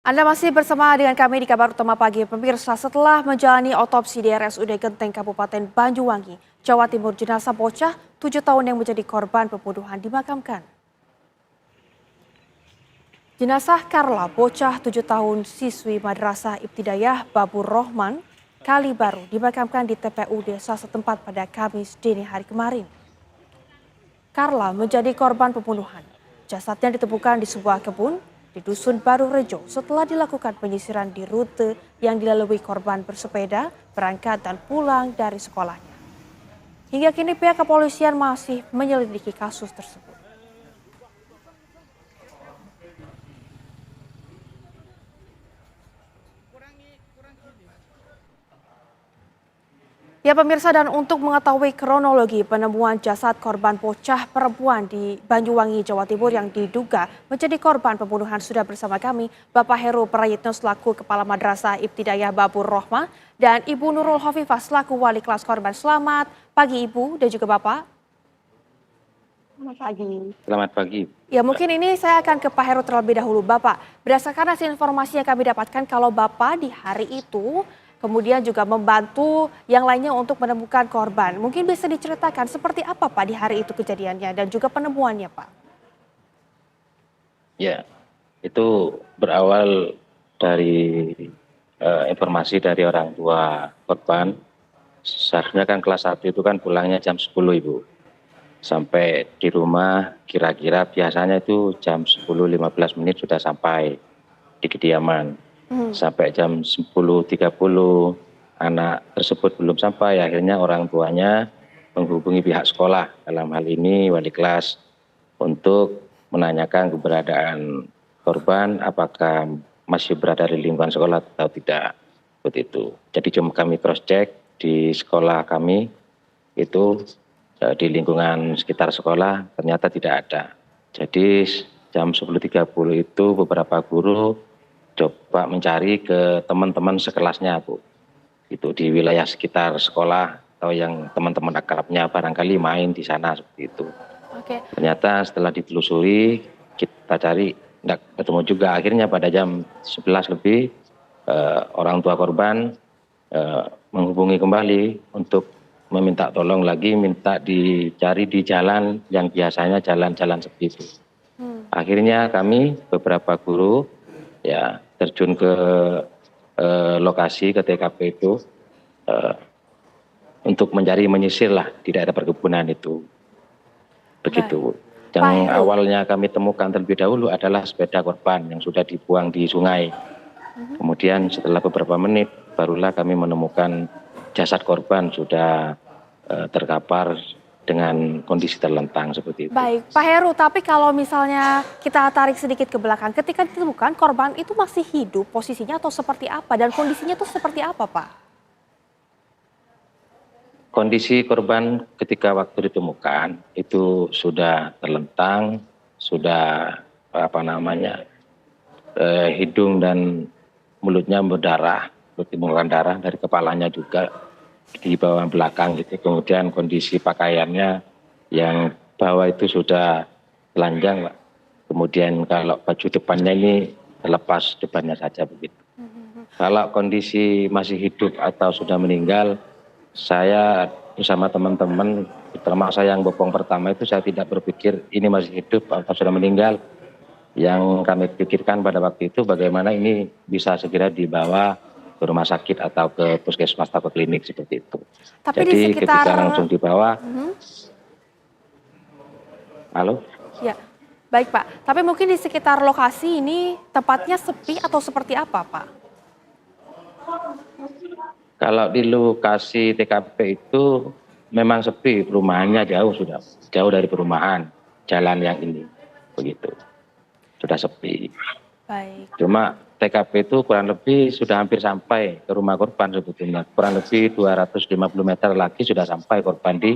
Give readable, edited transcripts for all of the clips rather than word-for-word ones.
Anda masih bersama dengan kami di Kabar Utama Pagi. Pemirsa, setelah menjalani otopsi di RSUD Genteng Kabupaten Banyuwangi, Jawa Timur, jenazah bocah 7 tahun yang menjadi korban pembunuhan dimakamkan. Jenazah Karla, bocah 7 tahun siswi Madrasah Ibtidaiyah Babur Rohman, Kali Baru, dimakamkan di TPU desa setempat pada Kamis dini hari kemarin. Karla menjadi korban pembunuhan. Jasadnya ditemukan di sebuah kebun di Dusun Baru Rejo setelah dilakukan penyisiran di rute yang dilalui korban bersepeda, berangkat dan pulang dari sekolahnya. Hingga kini pihak kepolisian masih menyelidiki kasus tersebut. Ya pemirsa, dan untuk mengetahui kronologi penemuan jasad korban bocah perempuan di Banyuwangi, Jawa Timur yang diduga menjadi korban pembunuhan, sudah bersama kami Bapak Heru Prayitno selaku Kepala Madrasah Ibtidaiyah Babur Rohmah dan Ibu Nurul Hovifah selaku wali kelas korban. Selamat pagi Ibu dan juga Bapak. Selamat pagi. Selamat pagi. Ya mungkin ini saya akan ke Pak Heru terlebih dahulu. Bapak, berdasarkan hasil informasi yang kami dapatkan kalau Bapak di hari itu kemudian juga membantu yang lainnya untuk menemukan korban. Mungkin bisa diceritakan seperti apa Pak di hari itu kejadiannya dan juga penemuannya Pak? Ya, itu berawal dari informasi dari orang tua korban. Seharusnya kan kelas 1 itu kan pulangnya jam 10 Ibu. Sampai di rumah kira-kira biasanya itu jam 10.15 menit sudah sampai di kediaman. Sampai jam 10.30 anak tersebut belum sampai, akhirnya orang tuanya menghubungi pihak sekolah, dalam hal ini wali kelas, untuk menanyakan keberadaan korban, apakah masih berada di lingkungan sekolah atau tidak. Seperti itu. Jadi cuma kami cross check di sekolah kami, itu di lingkungan sekitar sekolah ternyata tidak ada. Jadi jam 10.30 itu beberapa guru coba mencari ke teman-teman sekelasnya Bu, itu di wilayah sekitar sekolah atau yang teman-teman akrabnya barangkali main di sana seperti itu. Oke. Ternyata setelah ditelusuri kita cari tidak ketemu juga, akhirnya pada jam 11 lebih orang tua korban menghubungi kembali untuk meminta tolong lagi, minta dicari di jalan yang biasanya jalan-jalan seperti itu. Akhirnya kami beberapa guru ya terjun ke lokasi, ke TKP itu untuk mencari, menyisir lah di daerah perkebunan itu. Begitu. Yang awalnya kami temukan terlebih dahulu adalah sepeda korban yang sudah dibuang di sungai. Kemudian setelah beberapa menit barulah kami menemukan jasad korban sudah terkapar dengan kondisi terlentang seperti itu. Baik, Pak Heru, tapi kalau misalnya kita tarik sedikit ke belakang, ketika ditemukan korban itu masih hidup posisinya atau seperti apa dan kondisinya itu seperti apa Pak? Kondisi korban ketika waktu ditemukan itu sudah terlentang, sudah hidung dan mulutnya berdarah, mengeluarkan darah dari kepalanya juga di bawah belakang gitu. Kemudian kondisi pakaiannya yang bawah itu sudah telanjang Pak. Kemudian kalau baju depannya ini terlepas depannya saja begitu. Kalau kondisi masih hidup atau sudah meninggal, saya bersama teman-teman, termasuk saya yang bopong pertama itu, saya tidak berpikir ini masih hidup atau sudah meninggal. Yang kami pikirkan pada waktu itu bagaimana ini bisa segera dibawa ke rumah sakit atau ke puskesmas atau ke klinik seperti itu. Tapi jadi di sekitar... ketika langsung dibawa, halo? Ya, baik Pak. Tapi mungkin di sekitar lokasi ini tempatnya sepi atau seperti apa Pak? Kalau di lokasi TKP itu memang sepi, perumahannya jauh dari perumahan, jalan yang ini, begitu. Sudah sepi. Baik. Cuma TKP itu kurang lebih sudah hampir sampai ke rumah korban sebetulnya. Kurang lebih 250 meter lagi sudah sampai korban di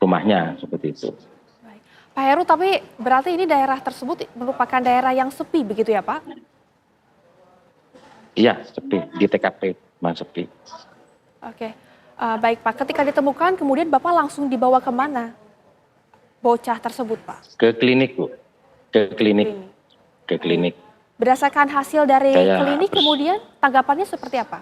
rumahnya seperti itu. Baik. Pak Heru, tapi berarti ini daerah tersebut merupakan daerah yang sepi begitu ya Pak? Iya, sepi. Di TKP memang sepi. Oke. Baik Pak, ketika ditemukan kemudian Bapak langsung dibawa kemana bocah tersebut Pak? Ke klinik Bu. Ke klinik. Berdasarkan hasil dari Saya klinik kemudian tanggapannya seperti apa?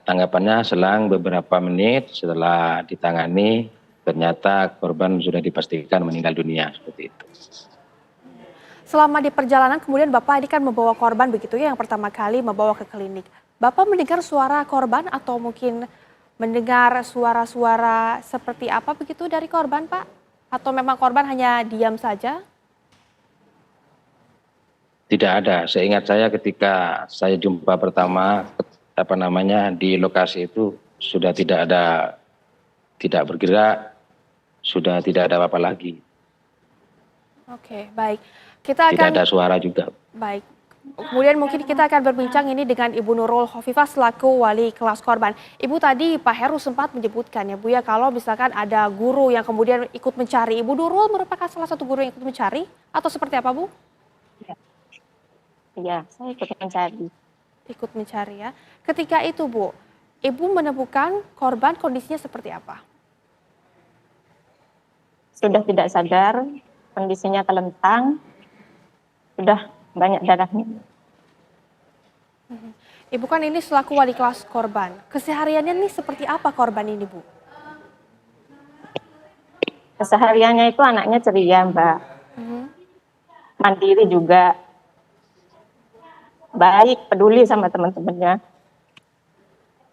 tanggapannya selang beberapa menit setelah ditangani, ternyata korban sudah dipastikan meninggal dunia seperti itu. Selama di perjalanan kemudian Bapak ini kan membawa korban begitu ya, yang pertama kali membawa ke klinik. Bapak mendengar suara korban atau mungkin mendengar suara-suara seperti apa begitu dari korban, Pak? Atau memang korban hanya diam saja? Tidak ada. Seingat saya ketika saya jumpa pertama di lokasi itu sudah tidak ada, tidak bergerak, sudah tidak ada apa-apa lagi. Oke, baik. Kita Tidak akan ada suara juga. baik. Kemudian mungkin kita akan berbincang ini dengan Ibu Nurul Khofifah selaku wali kelas korban. Ibu tadi Pak Heru sempat menyebutkan ya Bu ya, kalau misalkan ada guru yang kemudian ikut mencari. Ibu Nurul merupakan salah satu guru yang ikut mencari atau seperti apa Bu? Iya, saya ikut mencari. Ikut mencari ya. Ketika itu Bu, Ibu menemukan korban kondisinya seperti apa? Sudah tidak sadar, kondisinya telentang, sudah banyak darahnya. Ibu kan ini selaku wali kelas korban. Kesehariannya nih seperti apa korban ini Bu? Kesehariannya itu anaknya ceria, Mbak. Mandiri juga. Baik, peduli sama teman-temannya.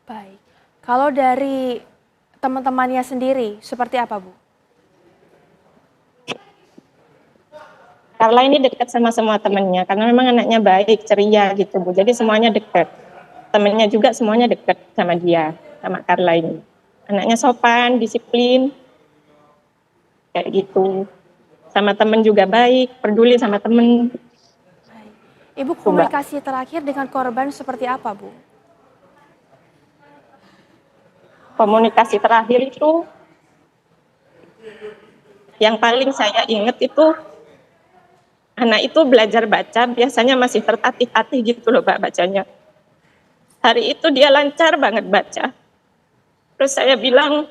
Baik. Kalau dari teman-temannya sendiri seperti apa Bu? Carla ini dekat sama semua temannya, karena memang anaknya baik, ceria gitu Bu. Jadi semuanya dekat. Temannya juga semuanya dekat sama dia, sama Carla ini. Anaknya sopan, disiplin, kayak gitu. Sama temen juga baik, peduli sama temen. Ibu komunikasi terakhir dengan korban seperti apa Bu? Komunikasi terakhir itu, yang paling saya ingat itu, anak itu belajar baca, biasanya masih tertatih-tatih gitu loh Mbak bacanya. Hari itu dia lancar banget baca. Terus saya bilang,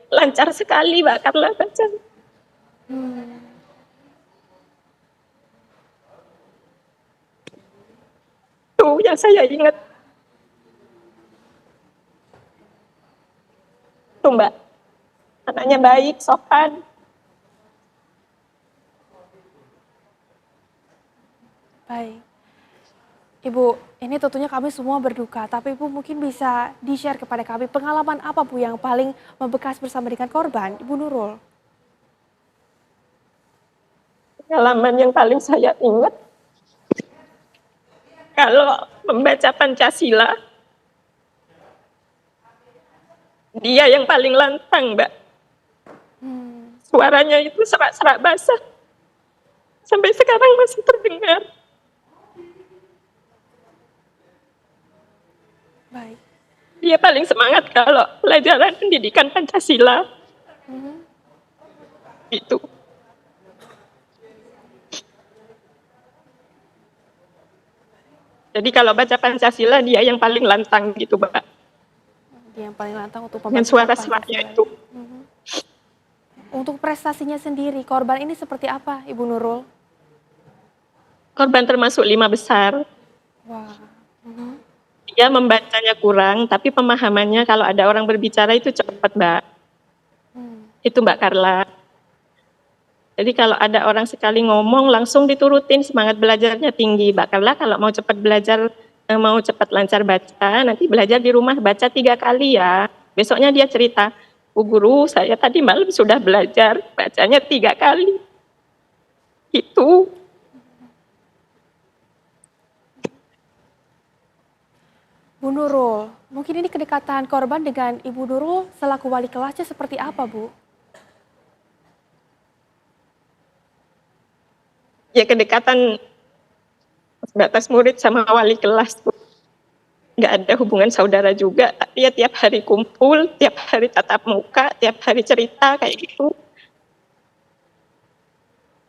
lancar sekali Mbak Carla baca. Tuh yang saya ingat. Tuh Mbak, anaknya baik, sopan. Baik. Ibu, ini tentunya kami semua berduka, tapi Ibu mungkin bisa di-share kepada kami pengalaman apa Bu yang paling membekas bersama dengan korban, Ibu Nurul? Pengalaman yang paling saya ingat, kalau membaca Pancasila, dia yang paling lantang, Mbak. Suaranya itu serak-serak basah. Sampai sekarang masih terdengar. Baik. Dia paling semangat kalau pelajaran pendidikan Pancasila. Itu. Jadi kalau baca Pancasila, dia yang paling lantang gitu, Mbak. Dia yang paling lantang untuk Dengan suara-suaranya itu. Untuk prestasinya sendiri, korban ini seperti apa, Ibu Nurul? Korban termasuk 5 besar. Wah. Dia membacanya kurang, tapi pemahamannya kalau ada orang berbicara itu cepat, Mbak. Itu Mbak Carla. Jadi kalau ada orang sekali ngomong, langsung diturutin, semangat belajarnya tinggi. Mbak Carla kalau mau cepat belajar, mau cepat lancar baca, nanti belajar di rumah baca 3 kali ya. Besoknya dia cerita, Bu Guru, saya tadi malam sudah belajar, bacanya 3 kali. Itu. Bu Nurul, mungkin ini kedekatan korban dengan Ibu Nurul selaku wali kelasnya seperti apa, Bu? Ya kedekatan batas murid sama wali kelas. Nggak ada hubungan saudara juga, tapi ya tiap hari kumpul, tiap hari tatap muka, tiap hari cerita kayak gitu.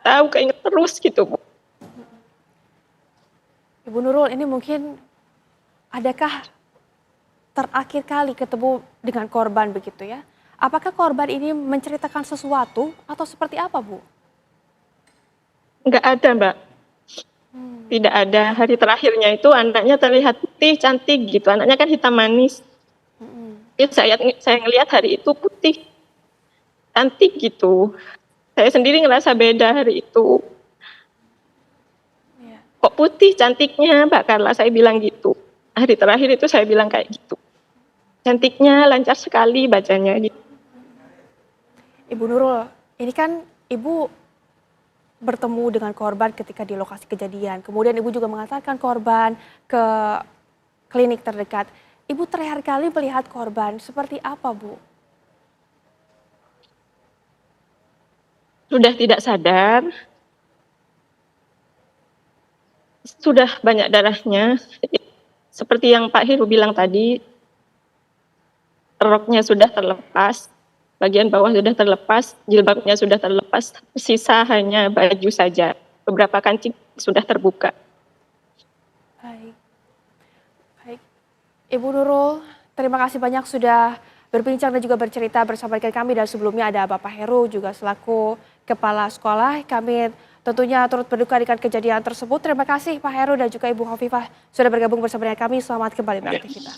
Tahu keinget terus gitu, Bu. Ibu Nurul, ini mungkin adakah terakhir kali ketemu dengan korban begitu ya? Apakah korban ini menceritakan sesuatu atau seperti apa, Bu? Nggak ada, Mbak. Tidak ada. Hari terakhirnya itu anaknya terlihat putih, cantik gitu. Anaknya kan hitam manis. Ya, saya ngelihat hari itu putih, cantik gitu. Saya sendiri ngerasa beda hari itu. Iya. Kok putih cantiknya, Mbak Carla, saya bilang gitu. Hari terakhir itu saya bilang kayak gitu. Cantiknya lancar sekali bacanya gitu. Ibu Nurul, ini kan Ibu bertemu dengan korban ketika di lokasi kejadian. Kemudian Ibu juga mengantarkan korban ke klinik terdekat. Ibu terakhir kali melihat korban seperti apa, Bu? Sudah tidak sadar, sudah banyak darahnya. Seperti yang Pak Heru bilang tadi, roknya sudah terlepas, bagian bawah sudah terlepas, jilbabnya sudah terlepas, sisa hanya baju saja. Beberapa kancing sudah terbuka. Baik. Baik. Ibu Nurul, terima kasih banyak sudah berbincang dan juga bercerita bersama dengan kami. Dan sebelumnya ada Bapak Heru juga selaku Kepala Sekolah. Kami tentunya turut berduka dengan kejadian tersebut. Terima kasih Pak Heru dan juga Ibu Hovifah sudah bergabung bersama dengan kami. Selamat kembali beraktivitas.